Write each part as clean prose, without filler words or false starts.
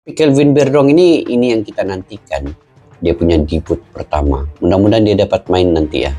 Kelvin Verdong ini yang kita nantikan. Dia punya debut pertama. Mudah-mudahan dia dapat main nanti ya.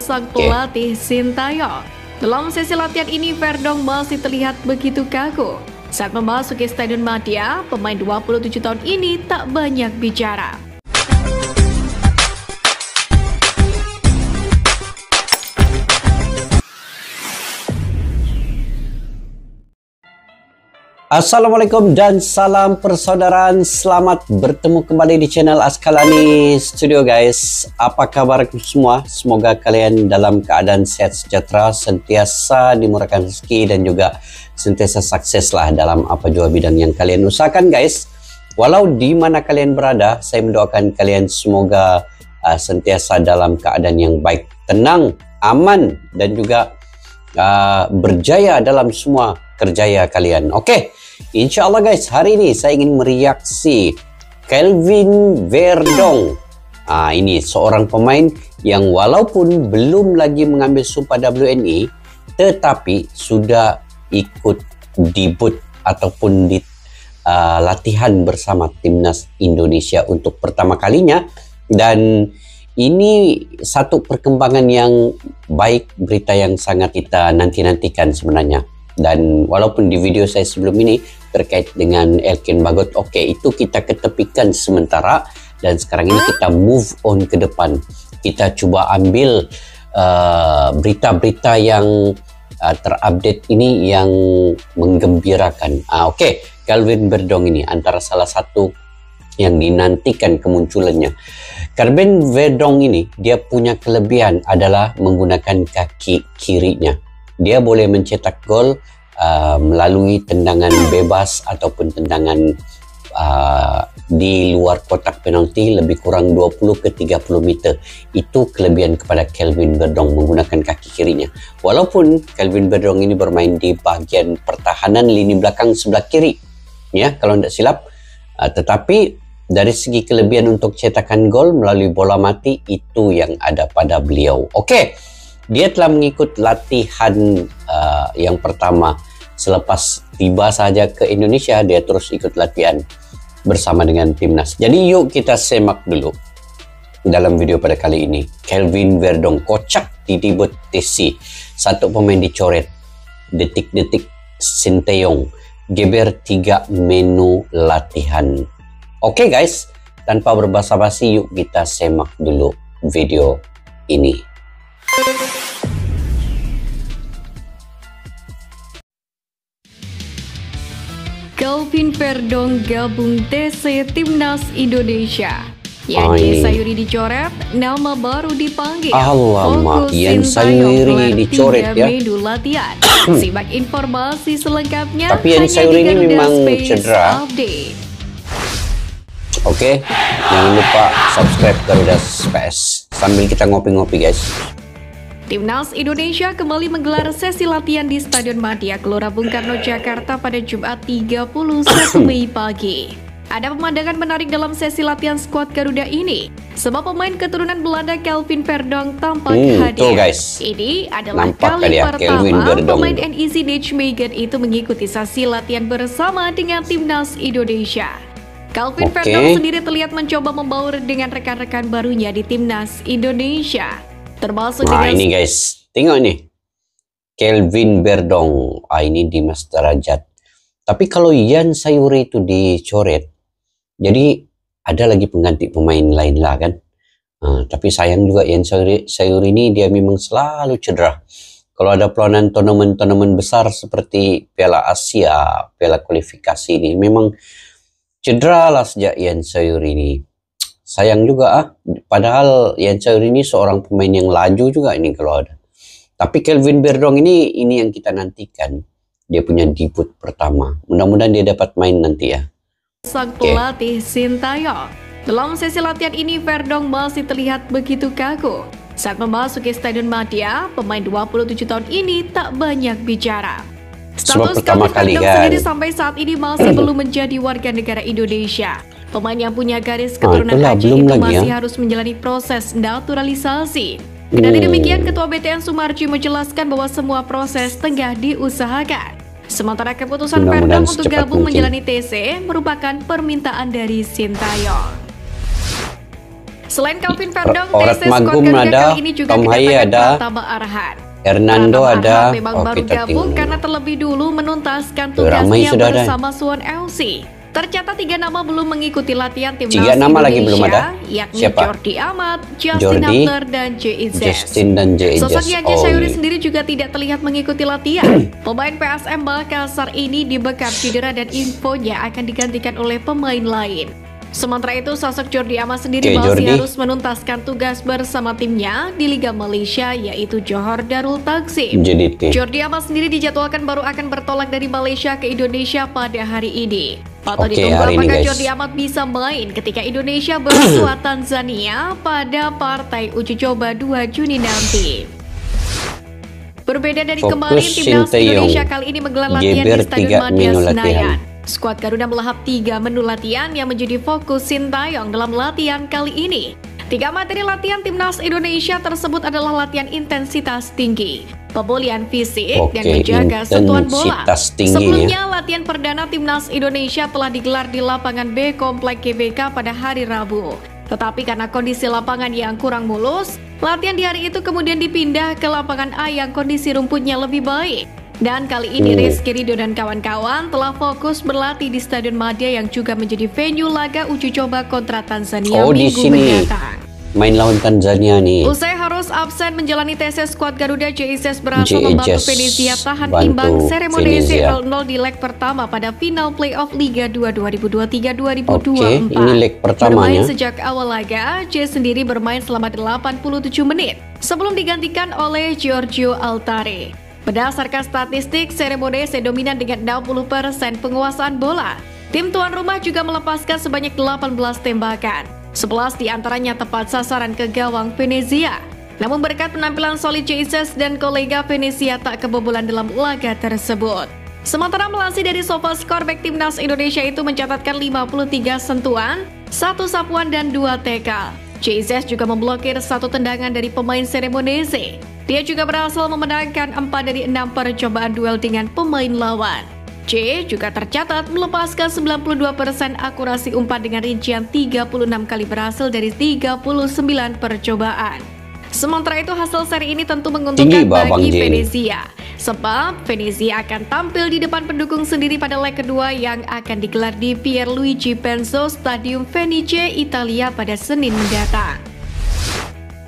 Sang pelatih Sintayong. Dalam sesi latihan ini, Verdong masih terlihat begitu kaku. Saat memasuki Stadion Madia, pemain 27 tahun ini tak banyak bicara. Assalamualaikum dan salam persaudaraan. Selamat bertemu kembali di channel Askalani Studio guys. Apa kabar semua? Semoga kalian dalam keadaan sehat sejahtera, sentiasa dimurahkan rezeki dan juga sentiasa sukses lah dalam apa jua bidang yang kalian usahakan guys. Walau di mana kalian berada, saya mendoakan kalian semoga sentiasa dalam keadaan yang baik, tenang, aman dan juga berjaya dalam semua kerjaya kalian. Oke, insya Allah guys, hari ini saya ingin mereaksi Kelvin Verdong. Ini seorang pemain yang walaupun belum lagi mengambil sumpah WNI, tetapi sudah ikut debut ataupun di latihan bersama timnas Indonesia untuk pertama kalinya. Dan ini satu perkembangan yang baik, berita yang sangat kita nantikan sebenarnya. Dan walaupun di video saya sebelum ini terkait dengan Elkin Bagot, oke, itu kita ketepikan sementara. Dan sekarang ini kita move on ke depan. Kita coba ambil berita-berita yang terupdate ini yang menggembirakan. Oke, Kelvin Verdong ini antara salah satu yang dinantikan kemunculannya. Kelvin Verdong ini, dia punya kelebihan adalah menggunakan kaki kirinya. Dia boleh mencetak gol melalui tendangan bebas ataupun tendangan di luar kotak penalti lebih kurang 20 ke 30 meter. Itu kelebihan kepada Kelvin Verdong menggunakan kaki kirinya. Walaupun Kelvin Verdong ini bermain di bagian pertahanan lini belakang sebelah kiri, ya kalau tidak silap, tetapi dari segi kelebihan untuk cetakan gol melalui bola mati itu yang ada pada beliau. Oke. Dia telah mengikut latihan yang pertama selepas tiba saja ke Indonesia. Dia terus ikut latihan bersama dengan timnas. Jadi yuk kita semak dulu dalam video pada kali ini. Kelvin Verdong kocak di debut TC. Satu pemain dicoret. Detik-detik Sintayong geber 3 menu latihan. Oke guys, tanpa berbasa-basi yuk kita semak dulu video ini. Kelvin Verdong gabung TC Timnas Indonesia. Yen Sayuri dicoret, nama baru dipanggil. Alamak, Yen Sayuri dicoret ya. Menu latihan. Simak informasi selengkapnya. Tapi Yen Sayuri ini memang cedera. Oke, jangan lupa subscribe Garuda Space sambil kita ngopi-ngopi guys. Timnas Indonesia kembali menggelar sesi latihan di Stadion Madia, Gelora Bung Karno, Jakarta pada Jumat 31 Mei pagi. Ada pemandangan menarik dalam sesi latihan skuad Garuda ini. Sebab pemain keturunan Belanda Kelvin Verdong tampak hadir. Guys, ini adalah nampak kali pertama pemain NEC Nijmegen itu mengikuti sesi latihan bersama dengan Timnas Indonesia. Kelvin Verdong sendiri terlihat mencoba membaur dengan rekan-rekan barunya di Timnas Indonesia. Termasuk dengan ini guys, tengok ini Kelvin Verdong. Ini Dimas Derajat. Tapi kalau Yen Sayuri itu dicoret, jadi ada lagi pengganti pemain lain lah kan. Tapi sayang juga Yen Sayuri ini dia memang selalu cedera. Kalau ada peluang tournament besar seperti Piala Asia, Piala kualifikasi ini, memang cedera lah sejak Yen Sayuri ini. Sayang juga padahal Yen Sayuri ini seorang pemain yang laju juga ini kalau ada. Tapi Kelvin Verdong ini yang kita nantikan. Dia punya debut pertama. Mudah-mudahan dia dapat main nanti ya. Sang pelatih Sintayong. Dalam sesi latihan ini, Verdong masih terlihat begitu kaku. Saat memasuki Stadion Madia, pemain 27 tahun ini tak banyak bicara. Status Kelvin Verdong sendiri sampai saat ini masih belum menjadi warga negara Indonesia. Pemain yang punya garis keturunan Aceh itu masih harus menjalani proses naturalisasi. Kendati demikian, Ketua BTN Sumarji menjelaskan bahwa semua proses tengah diusahakan. Sementara keputusan Mudah-mudahan Verdong untuk secepat gabung mungkin. menjalani TC merupakan permintaan dari Sintayong. Selain Calvin Verdong, Orat TC squad Magum Garuda ada, kali ini juga Tom Haye kedatangan ada, Pratama Arhan. Hernando Pratama ada. Arhan memang Oh, baru kita gabung tinggal. karena terlebih dulu menuntaskan Ramai tugasnya sudah ada. bersama Suwon FC. Tercatat 3 nama belum mengikuti latihan timnas 3 nama Indonesia, lagi belum ada. yakni Siapa? Jordi Amat, Justin Jordi, Hubner, dan J.I.Z. Justin dan J.I.Z. Sosok Yaja Oh, Sayuri iya. sendiri juga tidak terlihat mengikuti latihan. Pemain PSM Makassar ini dibekap cedera dan infonya akan digantikan oleh pemain lain. Sementara itu, sosok Jordi Amat sendiri Oke, masih Jordi. harus menuntaskan tugas bersama timnya di Liga Malaysia, yaitu Johor Darul Takzim. JDT. Jordi Amat sendiri dijadwalkan baru akan bertolak dari Malaysia ke Indonesia pada hari ini. Patut Oke, ditunggu hari ini, apakah guys. Jordi Amat bisa main ketika Indonesia bersua Tanzania pada partai uji coba 2 Juni nanti. Berbeda dari Fokus kemarin, timnas Sintayong. Indonesia kali ini menggelar latihan Geber di Stadion 3 Madia menu latihan. Senayan. Skuad Garuda melahap 3 menu latihan yang menjadi fokus Sintayong dalam latihan kali ini. 3 materi latihan timnas Indonesia tersebut adalah latihan intensitas tinggi, pemulihan fisik, dan Oke, menjaga sentuhan bola. intensitas tinggi Sebelumnya, latihan perdana timnas Indonesia telah digelar di lapangan B Komplek GBK pada hari Rabu. Tetapi karena kondisi lapangan yang kurang mulus, latihan di hari itu kemudian dipindah ke lapangan A yang kondisi rumputnya lebih baik. Dan kali ini Rizky Ridho dan kawan-kawan telah fokus berlatih di Stadion Madia yang juga menjadi venue laga uji coba kontra Tanzania Oh, di minggu sini. mendatang. Main lawan Tanzania nih. Usai harus absen menjalani TC skuad Garuda, J.I.Z. berhasil J.I.Z. membantu Venezia tahan bantu imbang Cremonese Venezia. 0-0 di leg pertama pada final playoff Liga 2 2023-2024. Oke, ini leg pertamanya. Bermain sejak awal laga, J sendiri bermain selama 87 menit sebelum digantikan oleh Giorgio Altare. Berdasarkan statistik, Cremonese dominan dengan 60% penguasaan bola. Tim tuan rumah juga melepaskan sebanyak 18 tembakan. 11 diantaranya tepat sasaran ke gawang Venezia. Namun berkat penampilan solid J.I.Z. dan kolega Venezia tak kebobolan dalam laga tersebut. Sementara melansir dari SofaScore, bek timnas Indonesia itu mencatatkan 53 sentuhan, 1 sapuan dan 2 tackle. J.I.Z. juga memblokir 1 tendangan dari pemain Cremonese. Dia juga berhasil memenangkan 4 dari 6 percobaan duel dengan pemain lawan. J juga tercatat melepaskan 92% akurasi umpan dengan rincian 36 kali berhasil dari 39 percobaan. Sementara itu, hasil seri ini tentu menguntungkan Tinggi, Babang bagi J. Venezia. Sebab Venezia akan tampil di depan pendukung sendiri pada leg kedua yang akan digelar di Pierluigi Penzo Stadium Fenice, Italia pada Senin mendatang.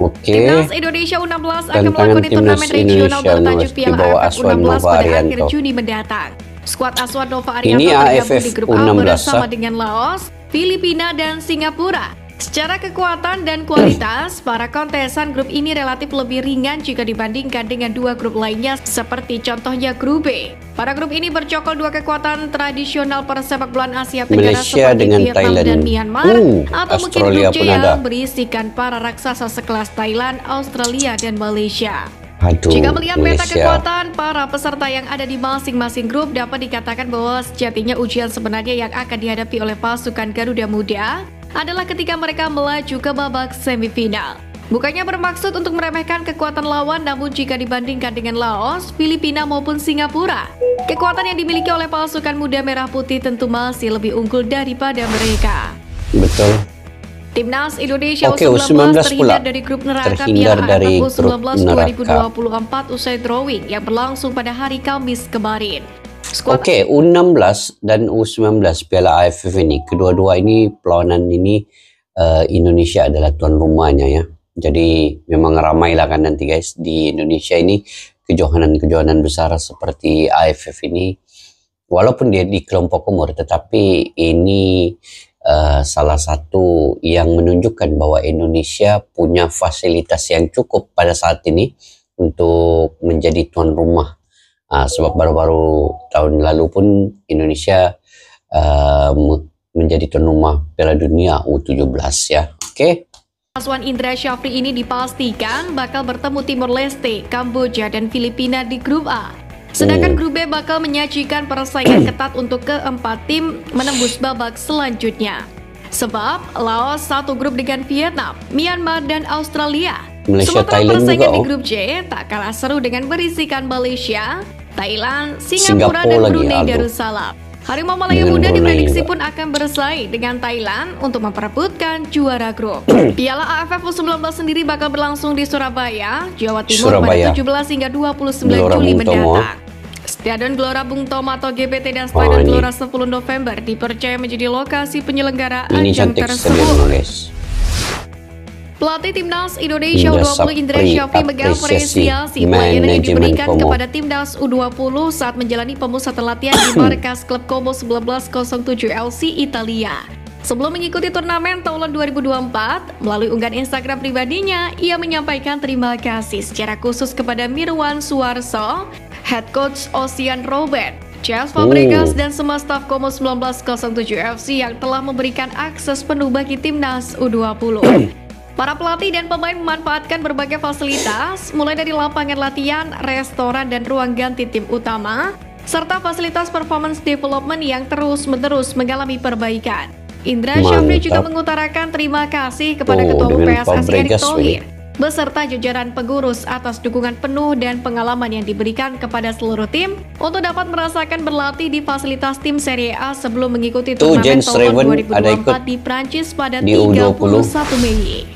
Oke. Timnas Indonesia U16 akan Tantangan melakukan turnamen Timnas regional Indonesia bertajuk di Piala bawah AFF asuhan U16 Nova pada akhir Arianto. Juni mendatang. Skuad asuhan Nova Arianto Ini tergabung AFF di grup A U16 bersama dengan Laos, Filipina, dan Singapura. Secara kekuatan dan kualitas, para kontesan grup ini relatif lebih ringan jika dibandingkan dengan 2 grup lainnya seperti contohnya grup B. Pada grup ini bercokol 2 kekuatan tradisional persepak bolaan Asia Tenggara Malaysia seperti dengan Vietnam Thailand. dan Myanmar, atau mungkin Australia grup C pun yang ada. berisikan para raksasa sekelas Thailand, Australia, dan Malaysia. Aduh, Jika melihat peta Malaysia. kekuatan para peserta yang ada di masing-masing grup, dapat dikatakan bahwa sejatinya ujian sebenarnya yang akan dihadapi oleh pasukan Garuda Muda adalah ketika mereka melaju ke babak semifinal. Bukannya bermaksud untuk meremehkan kekuatan lawan, namun jika dibandingkan dengan Laos, Filipina maupun Singapura, kekuatan yang dimiliki oleh pasukan muda merah putih tentu masih lebih unggul daripada mereka. Betul. Timnas Indonesia Oke, U19 U19 terhindar pula. dari grup neraka Terhindar Piala dari AFF grup U19 neraka. 2024 usai drawing yang berlangsung pada hari Kamis kemarin. Skuad Oke, U16 dan U19 Piala AFF ini, kedua-dua ini perlawanan ini Indonesia adalah tuan rumahnya ya. Jadi memang ramai lah kan nanti guys di Indonesia ini kejohanan-kejohanan besar seperti AFF ini. Walaupun dia di kelompok umur, tetapi ini salah satu yang menunjukkan bahwa Indonesia punya fasilitas yang cukup pada saat ini untuk menjadi tuan rumah. Sebab baru-baru tahun lalu pun Indonesia menjadi tuan rumah Piala Dunia U17 ya. Oke. asuhan Indra Syafri ini dipastikan bakal bertemu Timor Leste, Kamboja, dan Filipina di grup A. Sedangkan grup B bakal menyajikan persaingan ketat untuk keempat tim menembus babak selanjutnya. Sebab Laos satu grup dengan Vietnam, Myanmar, dan Australia. Malaysia, Sementara Thailand persaingan juga, di grup C tak kalah seru dengan berisikan Malaysia, Thailand, Singapura, dan Brunei Darussalam. Harimau Malaya Muda diprediksi pun akan bersaing dengan Thailand untuk memperebutkan juara grup. Piala AFF U19 sendiri bakal berlangsung di Surabaya, Jawa Timur pada 17 hingga 29 Juli mendatang. Stadion Gelora Bung Tomo atau GBT dan Stadion Gelora 10 November dipercaya menjadi lokasi penyelenggaraan ajang tersebut. Pelatih Timnas Indonesia U20 Indra Syafri mengapresiasi pelayanan yang diberikan kepada Timnas U20 saat menjalani pemusatan latihan di markas klub Como 1907 LC Italia. Sebelum mengikuti turnamen tahun 2024, melalui unggahan Instagram pribadinya, ia menyampaikan terima kasih secara khusus kepada Mirwan Suarso, Head Coach Ocean Robert, Chef Fabregas, dan semua staf Como 1907 FC yang telah memberikan akses penuh bagi Timnas U20. Para pelatih dan pemain memanfaatkan berbagai fasilitas, mulai dari lapangan latihan, restoran, dan ruang ganti tim utama, serta fasilitas performance development yang terus-menerus mengalami perbaikan. Indra Syafri juga mengutarakan terima kasih kepada Ketua Umum PSSI Erick Thohir beserta jajaran pengurus atas dukungan penuh dan pengalaman yang diberikan kepada seluruh tim untuk dapat merasakan berlatih di fasilitas tim Serie A sebelum mengikuti turnamen tahun 2024 di Prancis pada 31 Mei.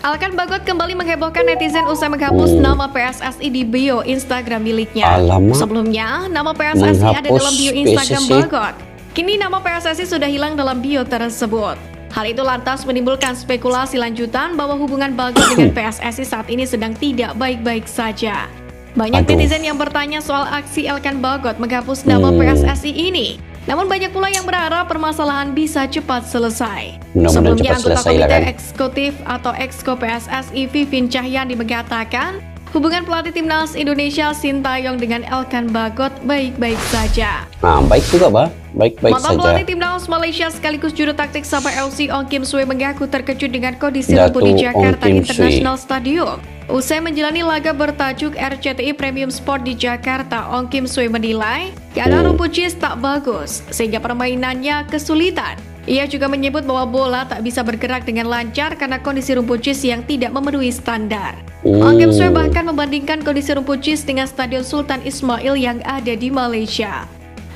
Alkan Bagot kembali menghebohkan netizen usai menghapus nama PSSI di bio Instagram miliknya. Sebelumnya, nama PSSI ada dalam bio Instagram Bagot. Kini nama PSSI sudah hilang dalam bio tersebut. Hal itu lantas menimbulkan spekulasi lanjutan bahwa hubungan Bagot dengan PSSI saat ini sedang tidak baik-baik saja. Banyak netizen yang bertanya soal aksi Alkan Bagot menghapus nama PSSI ini. Namun banyak pula yang berharap permasalahan bisa cepat selesai. Sebelumnya anggota Komite Eksekutif atau Exco PSSI Vivin Cahyani mengatakan hubungan pelatih Timnas Indonesia Sintayong dengan Alkan Bagot baik-baik saja. Nah, baik juga, Pak. Baik-baik saja. Mantan pelatih Timnas Malaysia sekaligus juru taktik Sabah FC Ong Kim Sue mengaku terkejut dengan kondisi rumput di Jakarta International Stadium. Usai menjalani laga bertajuk RCTI Premium Sport di Jakarta, Ong Kim Sue menilai keadaan rumput JIS tak bagus sehingga permainannya kesulitan. Ia juga menyebut bahwa bola tak bisa bergerak dengan lancar karena kondisi rumput JIS yang tidak memenuhi standar. Ong Kim Sue bahkan membandingkan kondisi rumput JIS dengan Stadion Sultan Ismail yang ada di Malaysia.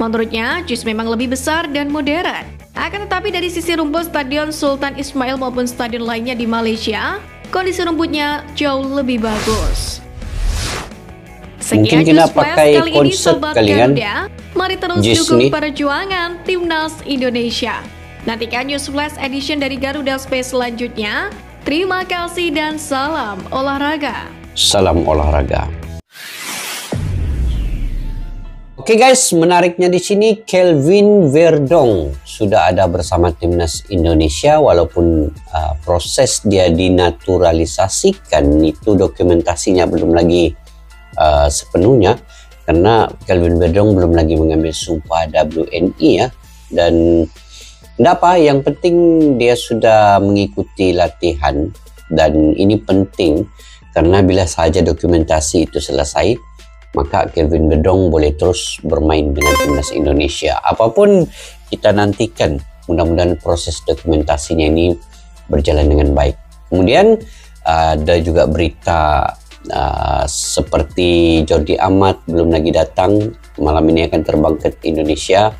Menurutnya, JIS memang lebih besar dan modern. Akan tetapi dari sisi rumput Stadion Sultan Ismail maupun stadion lainnya di Malaysia, kondisi rumputnya jauh lebih bagus. Mungkin kita pakai konsep kalian. Mari terus dukung perjuangan Timnas Indonesia. Nantikan News Flash Edition dari Garuda Space selanjutnya. Terima kasih dan salam olahraga. Salam olahraga. Oke guys, menariknya di sini Kelvin Verdong sudah ada bersama Timnas Indonesia walaupun proses dia dinaturalisasikan itu dokumentasinya belum lagi sepenuhnya karena Kelvin Verdong belum lagi mengambil sumpah WNI ya, dan tidak apa, yang penting dia sudah mengikuti latihan dan ini penting karena bila saja dokumentasi itu selesai maka Kelvin Verdong boleh terus bermain dengan Timnas Indonesia. Apapun kita nantikan, mudah-mudahan proses dokumentasinya ini berjalan dengan baik. Kemudian ada juga berita seperti Jordi Amat belum lagi datang, malam ini akan terbang ke Indonesia.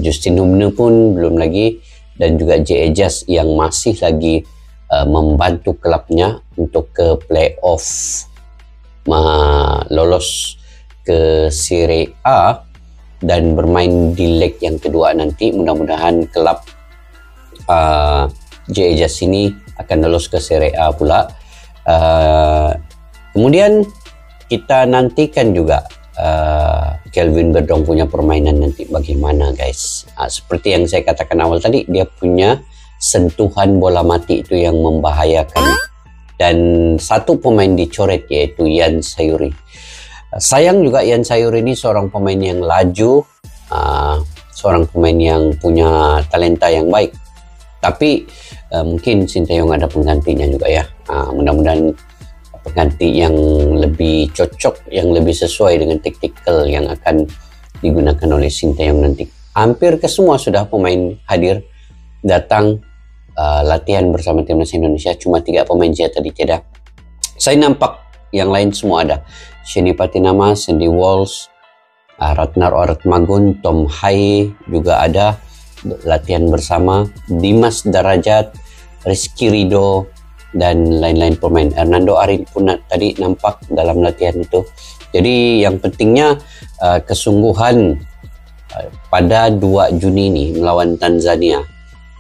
Justin Humne pun belum lagi, dan juga J. Ejas yang masih lagi membantu klubnya untuk ke playoff lolos ke Serie A dan bermain di leg yang kedua nanti. Mudah-mudahan klub J. Ejas ini akan lolos ke Serie A pula. Kemudian kita nantikan juga Kelvin Verdong punya permainan nanti bagaimana guys. Seperti yang saya katakan awal tadi, dia punya sentuhan bola mati itu yang membahayakan. Dan satu pemain dicoret yaitu Yan Sayuri. Sayang juga Yan Sayuri ini seorang pemain yang laju, seorang pemain yang punya talenta yang baik. Tapi mungkin Sintayong ada penggantinya juga ya. Mudah-mudahan pengganti yang lebih cocok, yang lebih sesuai dengan taktikal yang akan digunakan oleh Sintayong nanti. Hampir ke semua sudah pemain hadir datang latihan bersama Timnas Indonesia. Cuma 3 pemain saja tadi tidak. Saya nampak yang lain semua ada. Sheni Patinama, Sandy Walsh, Ratnar Oratmagun, Tom Hai juga ada latihan bersama, Dimas Darajat, Rizky Ridho, dan lain-lain pemain. Hernando Ari pun tadi nampak dalam latihan itu. Jadi yang pentingnya kesungguhan pada 2 Juni ini melawan Tanzania.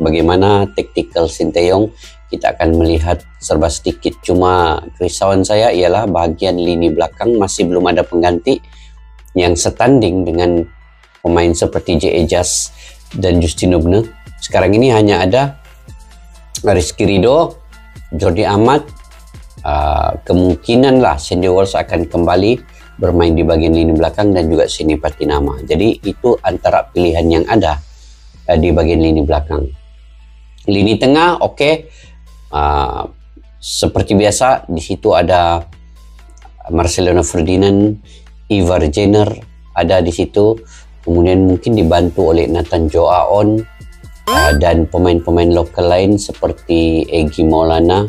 Bagaimana taktikal Sinteyong, kita akan melihat serba sedikit. Cuma kerisauan saya ialah bahagian lini belakang masih belum ada pengganti yang setanding dengan pemain seperti J. Ejas dan Justin Hubner. Sekarang ini hanya ada Rizky Ridho, Jordi Amat, kemungkinan lah Sandy Walsh akan kembali bermain di bagian lini belakang dan juga Sheni Patinama. Jadi itu antara pilihan yang ada di bagian lini belakang. Lini tengah oke. Seperti biasa di situ ada Marcelino Ferdinand, Ivar Jenner ada di situ. Kemudian mungkin dibantu oleh Nathan Joaon dan pemain-pemain lokal lain seperti Egy Maulana,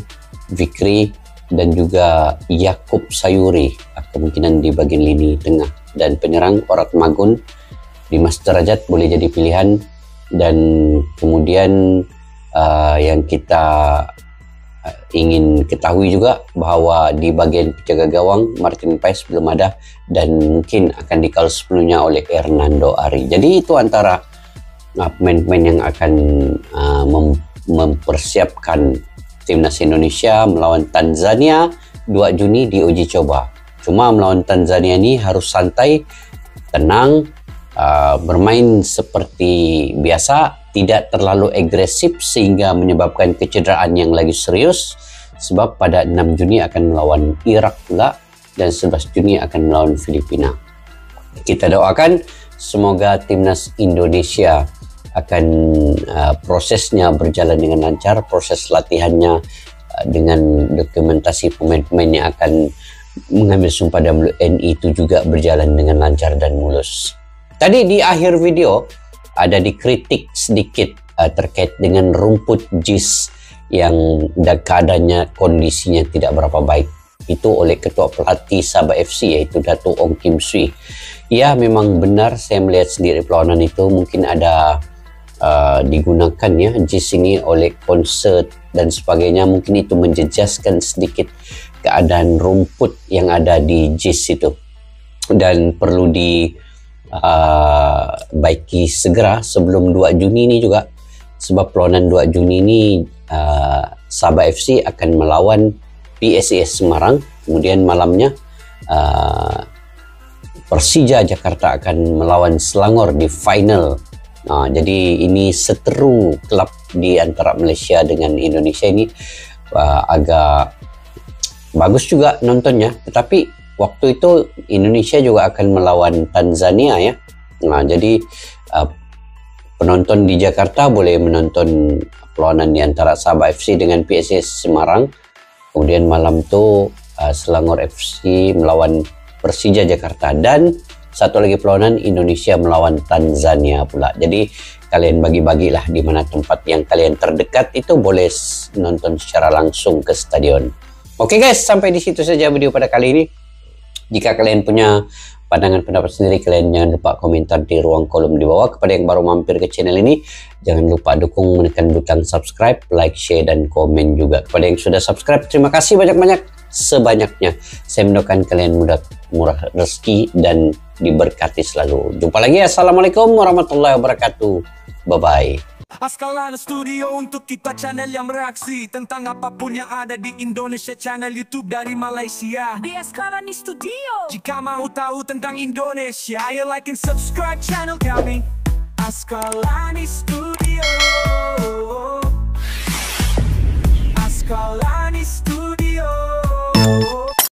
Fikri, dan juga Yakub Sayuri kemungkinan di bagian lini tengah. Dan penyerang Oratmagun, Dimas Derajat boleh jadi pilihan. Dan kemudian yang kita ingin ketahui juga bahawa di bagian penjaga gawang Martin Paes belum ada dan mungkin akan dikawal sepenuhnya oleh Hernando Ari. Jadi itu antara pemain-pemain yang akan mempersiapkan Timnas Indonesia melawan Tanzania 2 Juni di uji coba. Cuma melawan Tanzania ini harus santai, tenang, bermain seperti biasa, tidak terlalu agresif sehingga menyebabkan kecederaan yang lagi serius. Sebab pada 6 Juni akan melawan Irak pula dan 11 Juni akan melawan Filipina. Kita doakan semoga Timnas Indonesia akan prosesnya berjalan dengan lancar, proses latihannya dengan dokumentasi pemain-pemain yang akan mengambil sumpah WNI itu juga berjalan dengan lancar dan mulus. Tadi di akhir video ada dikritik sedikit terkait dengan rumput JIS yang keadaannya kondisinya tidak berapa baik. Itu oleh ketua pelatih Sabah FC yaitu Dato' Ong Kim Swee. Ya memang benar, saya melihat sendiri perlawanan itu mungkin ada digunakan ya JIS ini oleh konsert dan sebagainya, mungkin itu menjejaskan sedikit keadaan rumput yang ada di JIS itu dan perlu dibaiki segera sebelum 2 Juni ini juga, sebab perlawanan 2 Juni ini Sabah FC akan melawan PSIS Semarang, kemudian malamnya Persija Jakarta akan melawan Selangor di final. Jadi ini seteru klub di antara Malaysia dengan Indonesia ini agak bagus juga nontonnya. Tetapi waktu itu Indonesia juga akan melawan Tanzania ya. Jadi penonton di Jakarta boleh menonton perlawanan di antara Sabah FC dengan PSIS Semarang. Kemudian malam itu Selangor FC melawan Persija Jakarta dan satu lagi perlawanan Indonesia melawan Tanzania pula. Jadi kalian bagi-bagilah di mana tempat yang kalian terdekat itu boleh nonton secara langsung ke stadion. Oke guys, sampai di situ saja video pada kali ini. Jika kalian punya pandangan pendapat sendiri, kalian jangan lupa komentar di ruang kolom di bawah. Kepada yang baru mampir ke channel ini, jangan lupa dukung menekan butang subscribe, like, share, dan komen juga. Kepada yang sudah subscribe, terima kasih banyak-banyak, sebanyaknya. Saya mendoakan kalian murah rezeki dan diberkati selalu. Jumpa lagi. Assalamualaikum warahmatullahi wabarakatuh. Bye-bye. Askalani Studio untuk kita channel yang bereaksi tentang apapun yang ada di Indonesia, channel YouTube dari Malaysia di Askalani Studio. Jika mau tahu tentang Indonesia, ayo like and subscribe channel kami Askalani Studio.